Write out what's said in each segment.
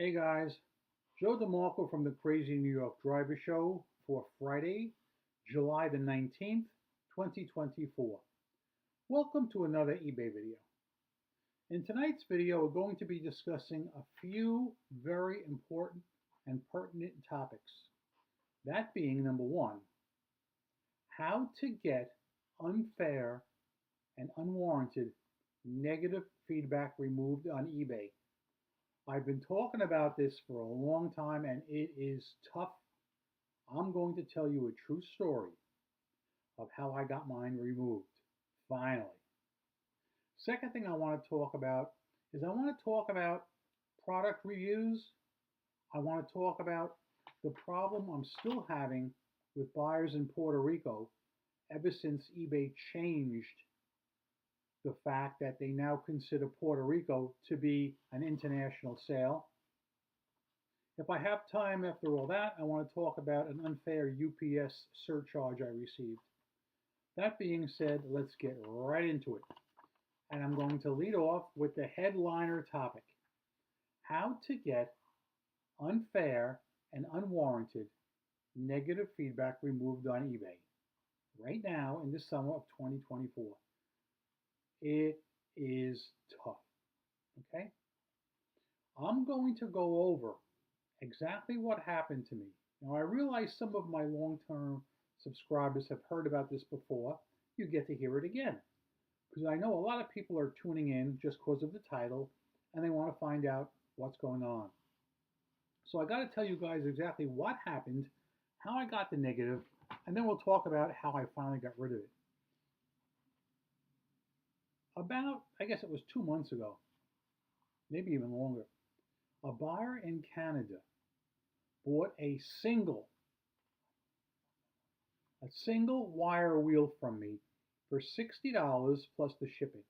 Hey guys, Joe DeMarco from the Crazy New York Driver Show for Friday, July the 19th, 2024. Welcome to another eBay video. In tonight's video, we're going to be discussing a few very important and pertinent topics. That being number one, how to get unfair and unwarranted negative feedback removed on eBay. I've been talking about this for a long time and it is tough. I'm going to tell you a true story of how I got mine removed, finally. Second thing I want to talk about is I want to talk about product reviews. I want to talk about the problem I'm still having with buyers in Puerto Rico ever since eBay changed the fact that they now consider Puerto Rico to be an international sale. If I have time after all that, I want to talk about an unfair UPS surcharge I received. That being said, let's get right into it. And I'm going to lead off with the headliner topic: how to get unfair and unwarranted negative feedback removed on eBay right now in the summer of 2024. It is tough, okay? I'm going to go over exactly what happened to me. Now, I realize some of my long-term subscribers have heard about this before. You get to hear it again, because I know a lot of people are tuning in just because of the title, and they want to find out what's going on. So I got to tell you guys exactly what happened, how I got the negative, and then we'll talk about how I finally got rid of it. About, I guess it was 2 months ago, maybe even longer, a buyer in Canada bought a single wire wheel from me for $60 plus the shipping.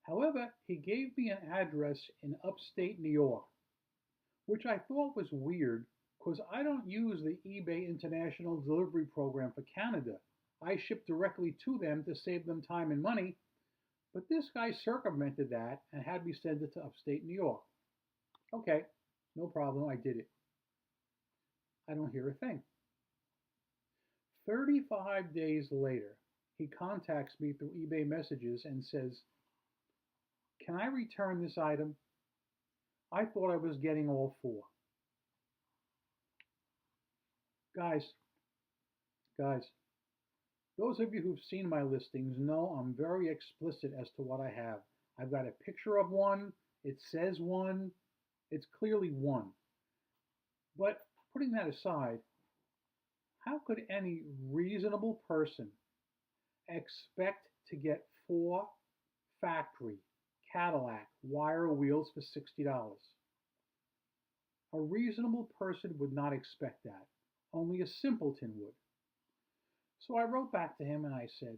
However, he gave me an address in upstate New York, which I thought was weird because I don't use the eBay International Delivery Program for Canada. I ship directly to them to save them time and money, but this guy circumvented that and had me send it to upstate New York. Okay, no problem, I did it. I don't hear a thing. 35 days later, he contacts me through eBay messages and says, "Can I return this item? I thought I was getting all four." Guys, those of you who've seen my listings know I'm very explicit as to what I have. I've got a picture of one, it says one, it's clearly one. But putting that aside, how could any reasonable person expect to get four factory Cadillac wire wheels for $60? A reasonable person would not expect that. Only a simpleton would. So I wrote back to him and I said,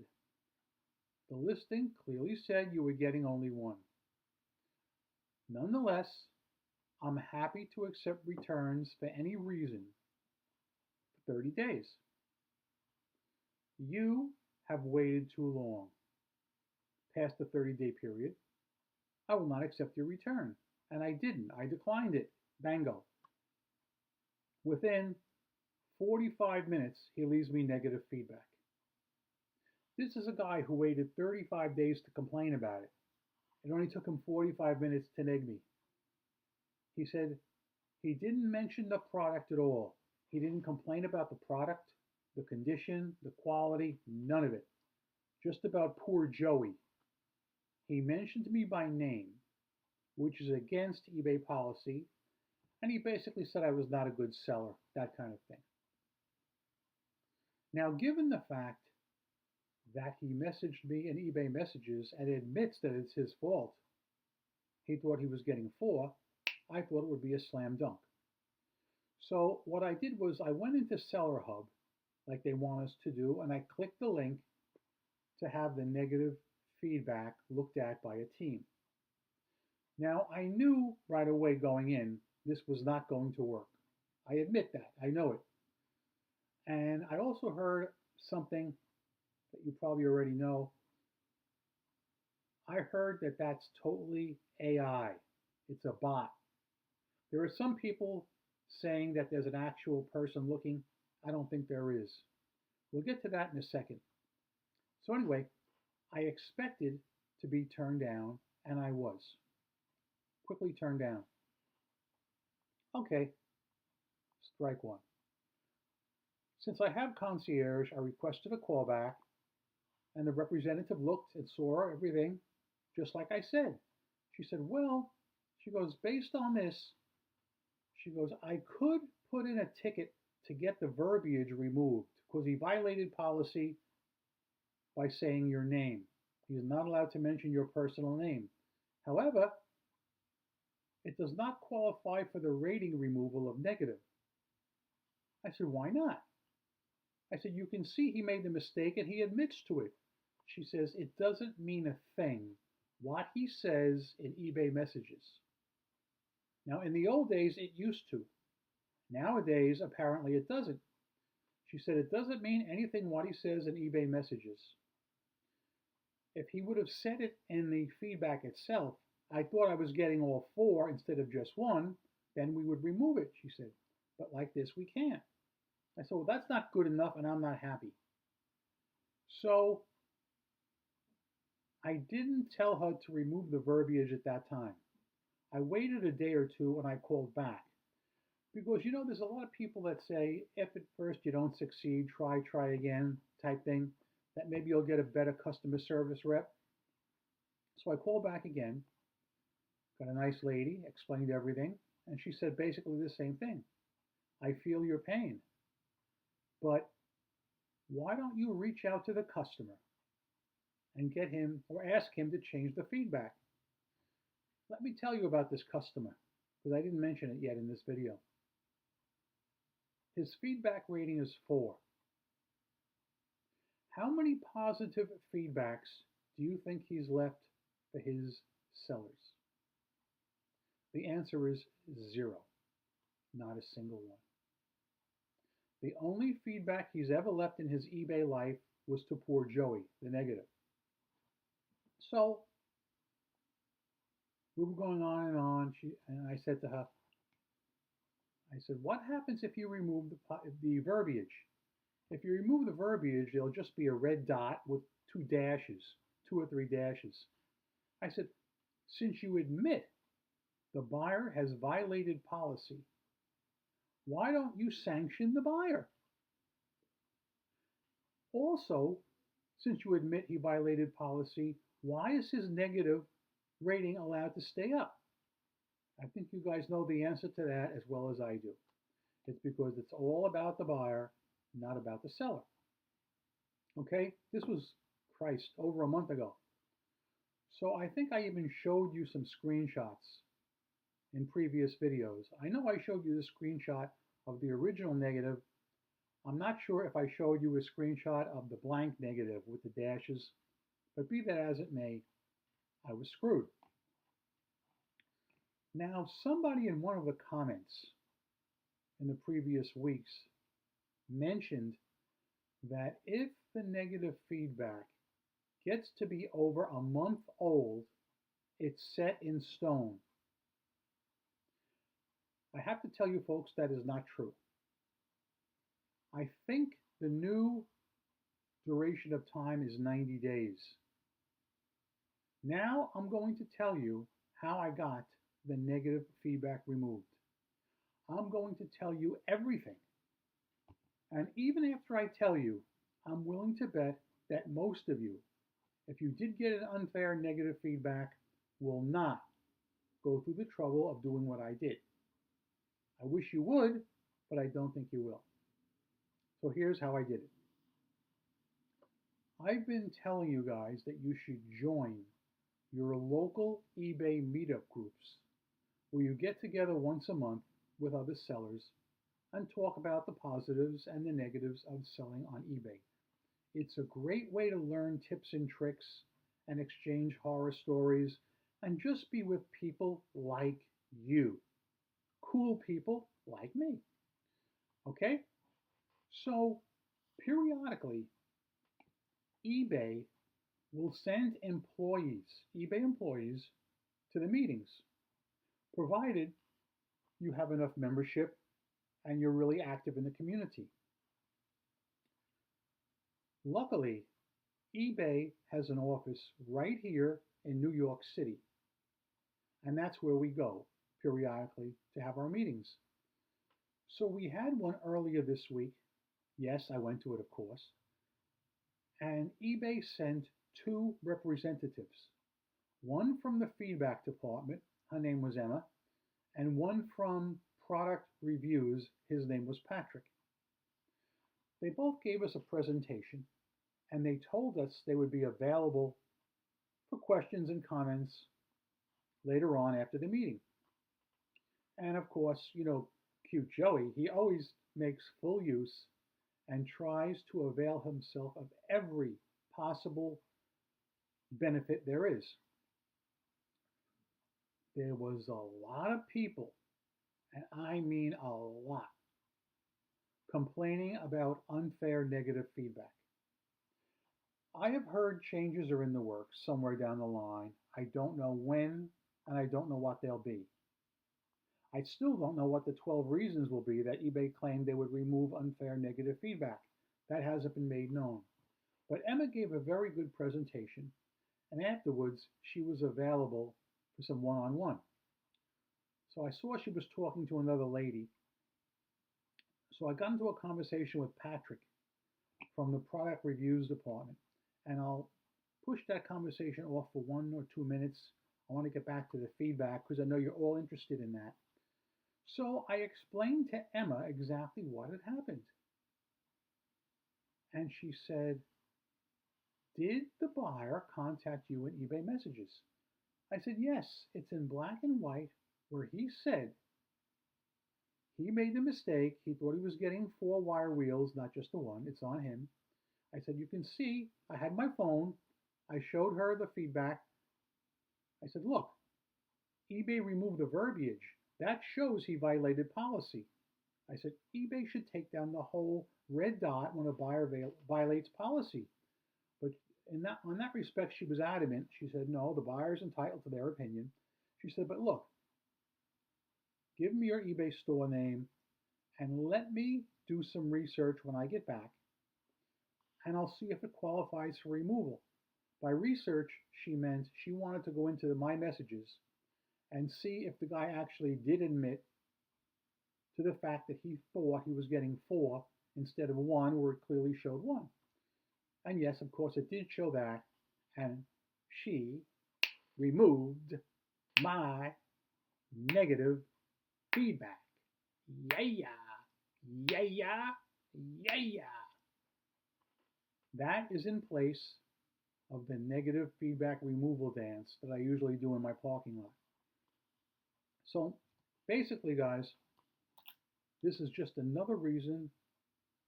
"The listing clearly said you were getting only one. Nonetheless, I'm happy to accept returns for any reason for 30 days. You have waited too long. Past the 30-day period, I will not accept your return." And I didn't. I declined it. Bango. Within 45 minutes, he leaves me negative feedback. This is a guy who waited 35 days to complain about it. It only took him 45 minutes to neg me. He said he didn't mention the product at all. He didn't complain about the product, the condition, the quality, none of it. Just about poor Joey. He mentioned me by name, which is against eBay policy, and he basically said I was not a good seller, that kind of thing. Now, given the fact that he messaged me in eBay messages and admits that it's his fault, he thought he was getting four, I thought it would be a slam dunk. So what I did was I went into Seller Hub, like they want us to do, and I clicked the link to have the negative feedback looked at by a team. Now, I knew right away going in this was not going to work. I admit that. I know it. And I also heard something that you probably already know. I heard that that's totally AI. It's a bot. There are some people saying that there's an actual person looking. I don't think there is. We'll get to that in a second. So anyway, I expected to be turned down, and I was quickly turned down. Okay, strike one. Since I have concierge, I requested a callback, and the representative looked and saw everything just like I said. She said, well, she goes, based on this, she goes, I could put in a ticket to get the verbiage removed because he violated policy by saying your name. He's not allowed to mention your personal name. However, it does not qualify for the rating removal of negative. I said, why not? I said, you can see he made the mistake and he admits to it. She says, it doesn't mean a thing what he says in eBay messages. Now, in the old days, it used to. Nowadays, apparently it doesn't. She said, it doesn't mean anything what he says in eBay messages. If he would have said it in the feedback itself, I thought I was getting all 4 instead of just 1, then we would remove it, she said. But like this, we can't. I said, well, that's not good enough, and I'm not happy. So I didn't tell her to remove the verbiage at that time. I waited a day or two, and I called back. Because, you know, there's a lot of people that say, if at first you don't succeed, try again type thing, that maybe you'll get a better customer service rep. So I called back again, got a nice lady, explained everything, and she said basically the same thing. I feel your pain, but why don't you reach out to the customer and get him or ask him to change the feedback? Let me tell you about this customer, because I didn't mention it yet in this video. His feedback rating is 4. How many positive feedbacks do you think he's left for his sellers? The answer is 0. Not a single one. The only feedback he's ever left in his eBay life was to poor Joey, the negative. So we were going on and on, and I said to her, I said, what happens if you remove the verbiage? If you remove the verbiage, there'll just be a red dot with 2 dashes, 2 or 3 dashes. I said, since you admit the buyer has violated policy, why don't you sanction the buyer? Also, since you admit he violated policy, why is his negative rating allowed to stay up? I think you guys know the answer to that as well as I do. It's because it's all about the buyer, not about the seller. Okay, this was, Christ, over a month ago. So I think I even showed you some screenshots in previous videos. I know I showed you the screenshot of the original negative. I'm not sure if I showed you a screenshot of the blank negative with the dashes, but be that as it may, I was screwed. Now, somebody in one of the comments in the previous weeks mentioned that if the negative feedback gets to be over a month old, it's set in stone. I have to tell you folks that is not true. I think the new duration of time is 90 days. Now I'm going to tell you how I got the negative feedback removed. I'm going to tell you everything. And even after I tell you, I'm willing to bet that most of you, if you did get an unfair negative feedback, will not go through the trouble of doing what I did. I wish you would, but I don't think you will. So here's how I did it. I've been telling you guys that you should join your local eBay meetup groups where you get together once a month with other sellers and talk about the positives and the negatives of selling on eBay. It's a great way to learn tips and tricks and exchange horror stories and just be with people like you. Cool people like me. Okay? So periodically, eBay will send eBay employees to the meetings, provided you have enough membership and you're really active in the community. Luckily, eBay has an office right here in New York City, and that's where we go periodically to have our meetings. So we had one earlier this week. Yes, I went to it, of course. And eBay sent two representatives, one from the feedback department, her name was Emma, and one from product reviews, his name was Patrick. They both gave us a presentation and they told us they would be available for questions and comments later on after the meeting. And of course, cute Joey, he always makes full use and tries to avail himself of every possible benefit there is. There was a lot of people, and I mean a lot, complaining about unfair negative feedback. I have heard changes are in the works somewhere down the line. I don't know when, and I don't know what they'll be. I still don't know what the 12 reasons will be that eBay claimed they would remove unfair negative feedback. That hasn't been made known. But Emma gave a very good presentation, and afterwards she was available for some one-on-one. So I saw she was talking to another lady. So I got into a conversation with Patrick from the product reviews department, and I'll push that conversation off for 1 or 2 minutes. I want to get back to the feedback because I know you're all interested in that. So I explained to Emma exactly what had happened. And she said, "Did the buyer contact you in eBay messages?" I said, "Yes, it's in black and white where he said he made the mistake. He thought he was getting 4 wire wheels, not just the one. It's on him." I said, "You can see, I had my phone. I showed her the feedback. I said, look, eBay removed the verbiage. That shows he violated policy." I said, "eBay should take down the whole red dot when a buyer violates policy." But on that respect, she was adamant. She said, "No, the buyer's entitled to their opinion." She said, "But look, give me your eBay store name and let me do some research when I get back, and I'll see if it qualifies for removal." By research, she meant she wanted to go into my messages and see if the guy actually did admit to the fact that he thought he was getting 4 instead of 1 where it clearly showed 1. And yes, of course, it did show that, and she removed my negative feedback. Yeah, yeah, yeah, yeah, yeah. That is in place of the negative feedback removal dance that I usually do in my parking lot. So basically, guys, this is just another reason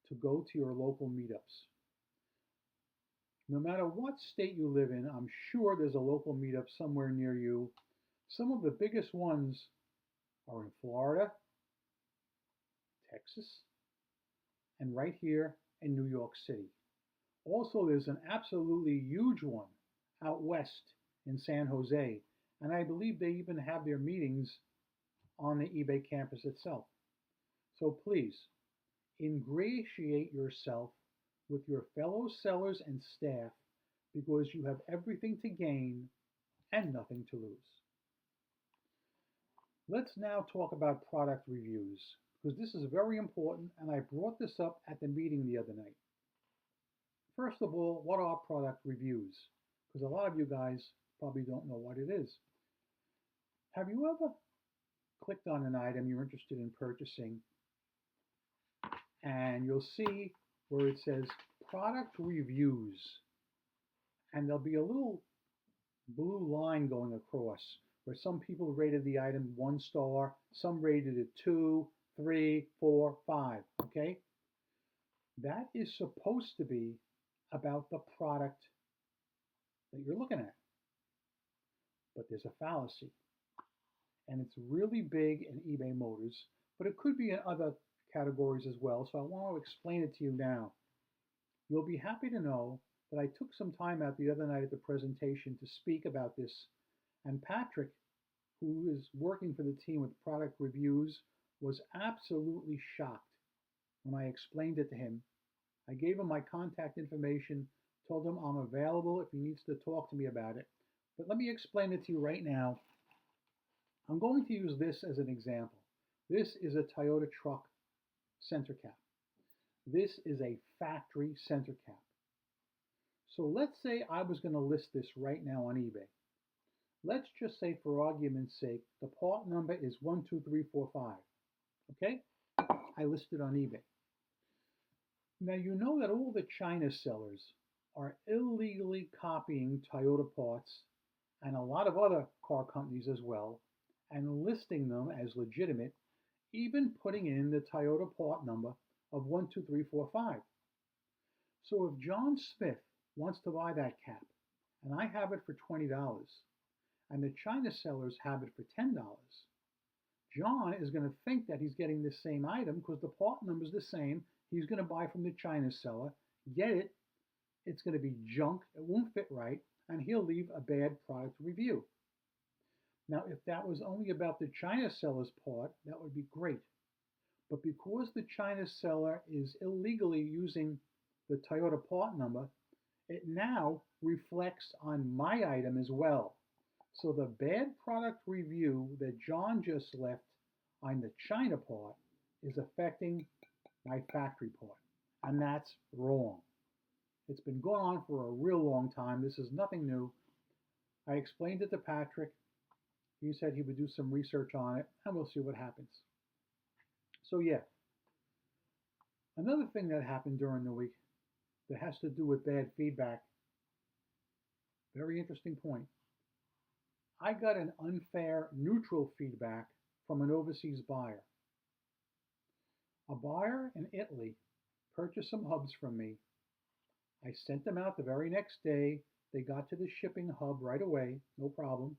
to go to your local meetups. No matter what state you live in, I'm sure there's a local meetup somewhere near you. Some of the biggest ones are in Florida, Texas, and right here in New York City. Also, there's an absolutely huge one out west in San Jose, and I believe they even have their meetings on the eBay campus itself. So please, ingratiate yourself with your fellow sellers and staff because you have everything to gain and nothing to lose. Let's now talk about product reviews because this is very important, and I brought this up at the meeting the other night. First of all, what are product reviews? Because a lot of you guys probably don't know what it is. Have you ever clicked on an item you're interested in purchasing and you'll see where it says product reviews, and there'll be a little blue line going across where some people rated the item 1 star, some rated it 2, 3, 4, 5, okay? That is supposed to be about the product that you're looking at. But there's a fallacy, and it's really big in eBay Motors, but it could be in other categories as well, so I want to explain it to you now. You'll be happy to know that I took some time out the other night at the presentation to speak about this, and Patrick, who is working for the team with product reviews, was absolutely shocked when I explained it to him. I gave him my contact information, told him I'm available if he needs to talk to me about it. But let me explain it to you right now. I'm going to use this as an example. This is a Toyota truck center cap. This is a factory center cap. So let's say I was going to list this right now on eBay. Let's just say, for argument's sake, the part number is 12345. Okay? I list it on eBay. Now you know that all the China sellers are illegally copying Toyota parts and a lot of other car companies as well, and listing them as legitimate, even putting in the Toyota part number of 12345. So if John Smith wants to buy that cap, and I have it for $20, and the China sellers have it for $10, John is going to think that he's getting the same item because the part number is the same. He's going to buy from the China seller, get it, it's going to be junk, it won't fit right, and he'll leave a bad product review. Now, if that was only about the China seller's part, that would be great. But because the China seller is illegally using the Toyota part number, it now reflects on my item as well. So the bad product review that John just left on the China part is affecting my factory part, and that's wrong. It's been going on for a real long time. This is nothing new. I explained it to Patrick. He said he would do some research on it, and we'll see what happens. So yeah, another thing that happened during the week that has to do with bad feedback, very interesting point. I got an unfair neutral feedback from an overseas buyer. A buyer in Italy purchased some hubs from me. I sent them out the very next day. They got to the shipping hub right away, no problem.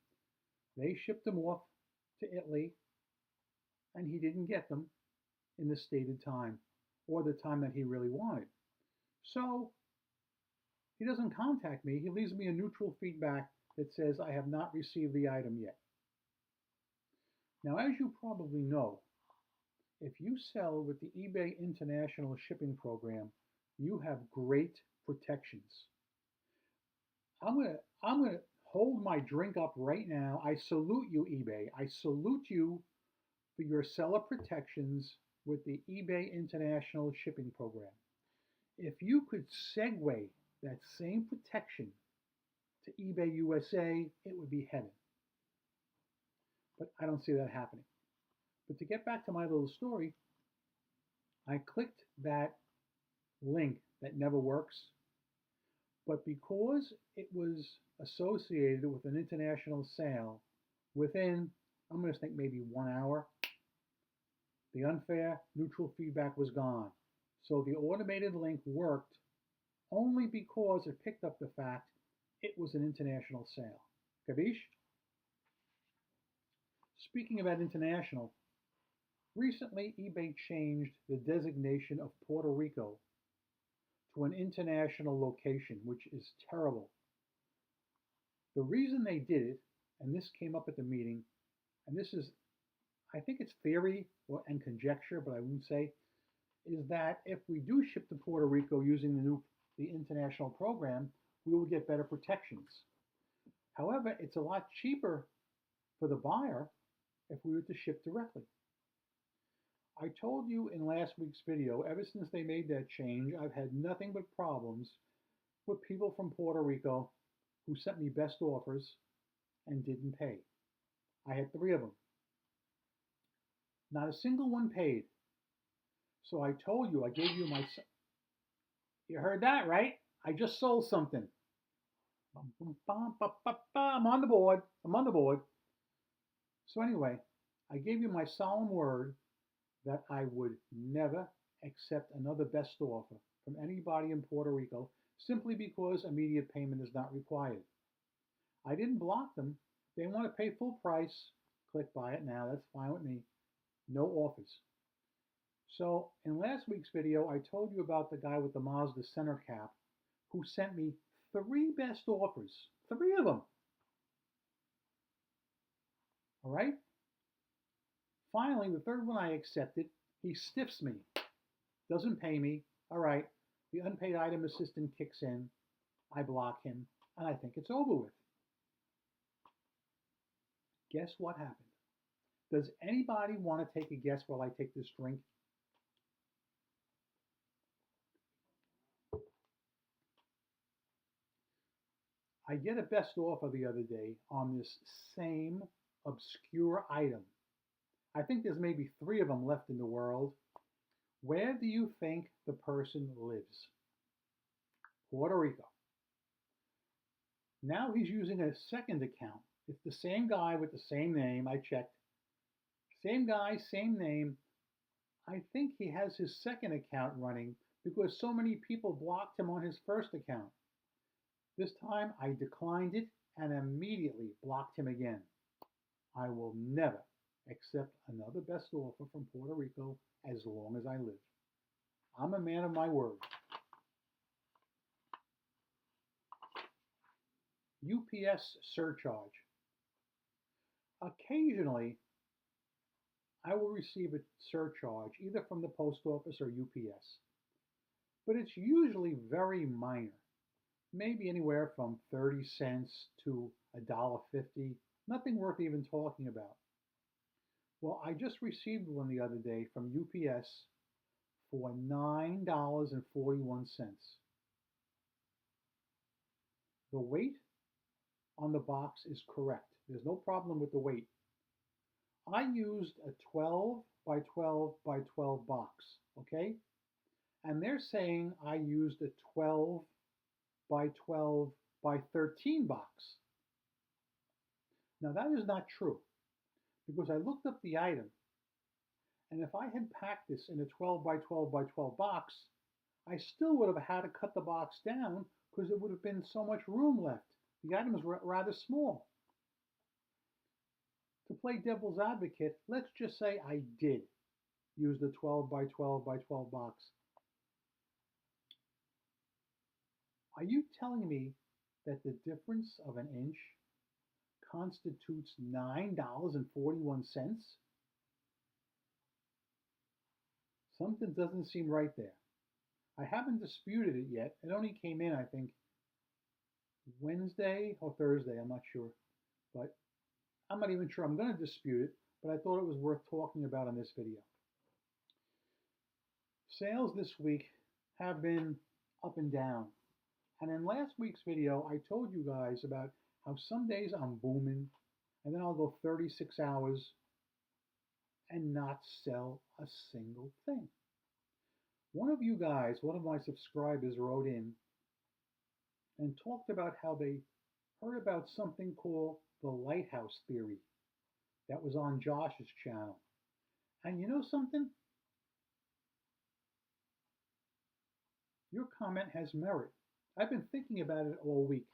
They shipped them off to Italy, and he didn't get them in the stated time or the time that he really wanted. So he doesn't contact me. He leaves me a neutral feedback that says I have not received the item yet. Now, as you probably know, if you sell with the eBay International Shipping Program, you have great protections. I'm gonna hold my drink up right now. I salute you, eBay. I salute you for your seller protections with the eBay International Shipping Program. If you could segue that same protection to eBay USA, it would be heaven. But I don't see that happening. But to get back to my little story, I clicked that link that never works, but because it was associated with an international sale, within, I'm going to think maybe 1 hour, the unfair neutral feedback was gone. So the automated link worked only because it picked up the fact it was an international sale. Kavish? Speaking about international, recently eBay changed the designation of Puerto Rico to an international location, which is terrible. The reason they did it, and this came up at the meeting, and this is, I think it's theory and conjecture, but I wouldn't say, is that if we do ship to Puerto Rico using the international program, we will get better protections. However, it's a lot cheaper for the buyer if we were to ship directly. I told you in last week's video, ever since they made that change, I've had nothing but problems with people from Puerto Rico who sent me best offers and didn't pay. I had 3 of them. Not a single one paid. So I told you, I gave you my... You heard that, right? I just sold something. I'm on the board. I'm on the board. So anyway, I gave you my solemn word that I would never accept another best offer from anybody in Puerto Rico simply because immediate payment is not required. I didn't block them. If they want to pay full price, click buy it now. That's fine with me. No offers. So in last week's video, I told you about the guy with the Mazda center cap who sent me 3 best offers. 3 of them. All right? Finally, the third one I accepted, he stiffs me, doesn't pay me. All right, the unpaid item assistant kicks in, I block him, and I think it's over with. Guess what happened? Does anybody want to take a guess while I take this drink? I get a best offer the other day on this same obscure item. I think there's maybe 3 of them left in the world. Where do you think the person lives? Puerto Rico. Now he's using a second account. It's the same guy with the same name. I checked. Same guy, same name. I think he has his second account running because so many people blocked him on his first account. This time I declined it and immediately blocked him again. I will never accept another best offer from Puerto Rico as long as I live. I'm a man of my word. UPS surcharge. Occasionally, I will receive a surcharge either from the post office or UPS, but it's usually very minor, maybe anywhere from 30 cents to $1.50, nothing worth even talking about. Well, I just received one the other day from UPS for $9.41. The weight on the box is correct. There's no problem with the weight. I used a 12 by 12 by 12 box, okay? And they're saying I used a 12 by 12 by 13 box. Now that is not true because I looked up the item, and if I had packed this in a 12 by 12 by 12 box, I still would have had to cut the box down because there would have been so much room left. The item is rather small. To play devil's advocate, let's just say I did use the 12 by 12 by 12 box. Are you telling me that the difference of an inch constitutes $9.41? Something doesn't seem right there. I haven't disputed it yet. It only came in, I think, Wednesday or Thursday, I'm not sure. But I'm not even sure I'm going to dispute it, but I thought it was worth talking about in this video. Sales this week have been up and down. And in last week's video, I told you guys about how some days I'm booming, and then I'll go 36 hours and not sell a single thing. One of you guys, one of my subscribers, wrote in and talked about how they heard about something called the lighthouse theory that was on Josh's channel. And you know something? Your comment has merit. I've been thinking about it all week.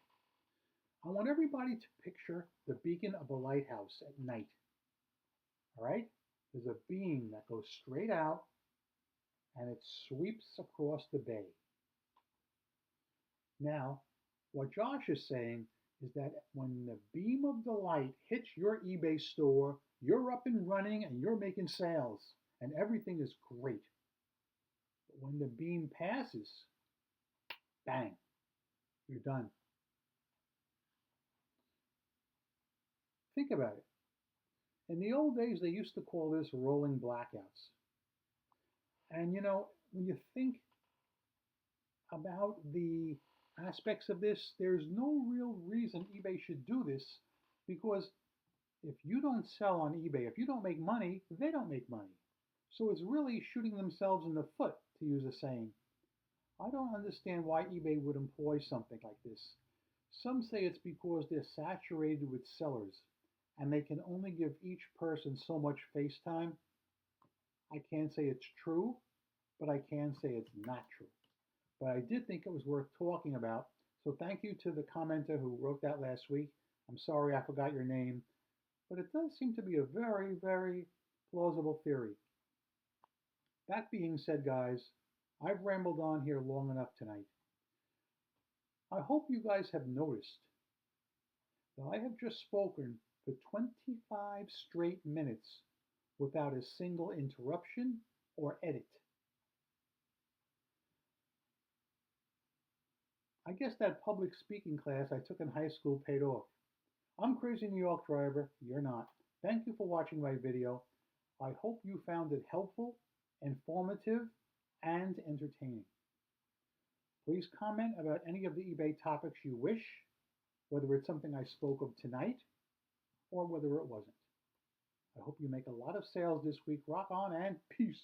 I want everybody to picture the beacon of a lighthouse at night. All right? There's a beam that goes straight out and it sweeps across the bay. Now, what Josh is saying is that when the beam of the light hits your eBay store, you're up and running and you're making sales and everything is great. But when the beam passes, bang, you're done. Think about it. In the old days, they used to call this rolling blackouts. And you know, when you think about the aspects of this, there's no real reason eBay should do this, because if you don't sell on eBay, if you don't make money, they don't make money. So it's really shooting themselves in the foot, to use a saying. I don't understand why eBay would employ something like this. Some say it's because they're saturated with sellers and they can only give each person so much face time. I can't say it's true, but I can say it's not true. But I did think it was worth talking about. So thank you to the commenter who wrote that last week. I'm sorry I forgot your name, but it does seem to be a very, very plausible theory. That being said, guys, I've rambled on here long enough tonight. I hope you guys have noticed that I have just spoken for 25 straight minutes without a single interruption or edit. I guess that public speaking class I took in high school paid off. I'm Crazy New York Driver, you're not. Thank you for watching my video. I hope you found it helpful, informative, and entertaining. Please comment about any of the eBay topics you wish, whether it's something I spoke of tonight or whether it wasn't. I hope you make a lot of sales this week. Rock on and peace.